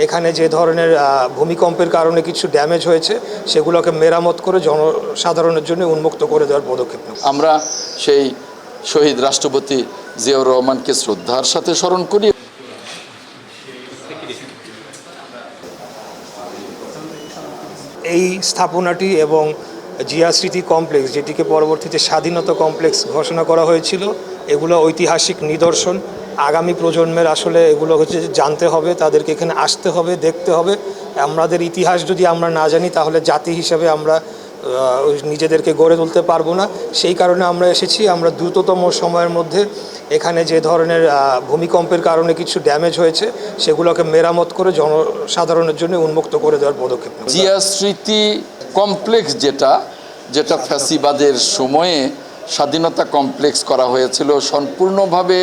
এখানে যে ধরনের ভূমিকম্পের কারণে কিছু ড্যামেজ হয়েছে সেগুলোকে মেরামত করে জনসাধারণের জন্য উন্মুক্ত করে দেওয়ার পদক্ষেপ নেব। আমরা সেই শহীদ রাষ্ট্রপতি জিয়াউর রহমানকে শ্রদ্ধার সাথে স্মরণ করি। এই স্থাপনাটি এবং জিয়া স্মৃতি কমপ্লেক্স, যেটিকে পরবর্তীতে স্বাধীনতা কমপ্লেক্স ঘোষণা করা হয়েছিল, এগুলো ঐতিহাসিক নিদর্শন। আগামী প্রজন্মের আসলে এগুলো হচ্ছে জানতে হবে, তাদেরকে এখানে আসতে হবে, দেখতে হবে। আমাদের ইতিহাস যদি আমরা না জানি তাহলে জাতি হিসেবে আমরা নিজেদেরকে গড়ে তুলতে পারবো না। সেই কারণে আমরা এসেছি। আমরা দ্রুততম সময়ের মধ্যে এখানে যে ধরনের ভূমিকম্পের কারণে কিছু ড্যামেজ হয়েছে সেগুলোকে মেরামত করে জনসাধারণের জন্য উন্মুক্ত করে দেওয়ার পদক্ষেপ নেব। জিয়া স্মৃতি কমপ্লেক্স যেটা ফ্যাসিবাদের সময়ে স্বাধীনতা কমপ্লেক্স করা হয়েছিল, সম্পূর্ণভাবে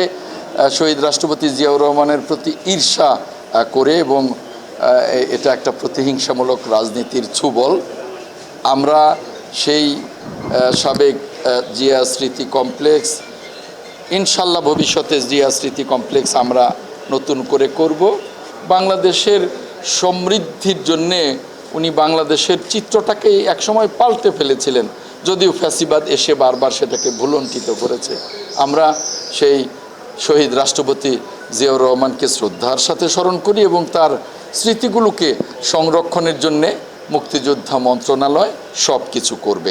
শহীদ রাষ্ট্রপতি জিয়াউর রহমানের প্রতি ঈর্ষা করে, এবং এটা একটা প্রতিহিংসামূলক রাজনীতির ছুবল। আমরা সেই সাবেক জিয়া স্মৃতি কমপ্লেক্স, ইনশাল্লাহ ভবিষ্যতে জিয়া স্মৃতি কমপ্লেক্স আমরা নতুন করে করব। বাংলাদেশের সমৃদ্ধির জন্যে উনি বাংলাদেশের চিত্রটাকেই একসময় পাল্টে ফেলেছিলেন, যদিও ফ্যাসিবাদ এসে বারবার সেটাকে ভুলণ্ঠিত করেছে। আমরা সেই শহীদ রাষ্ট্রপতি জিয়াউর রহমানকে শ্রদ্ধার সাথে স্মরণ করি এবং তার স্মৃতিগুলোকে সংরক্ষণের জন্যে মুক্তিযোদ্ধা মন্ত্রণালয় সব কিছু করবে।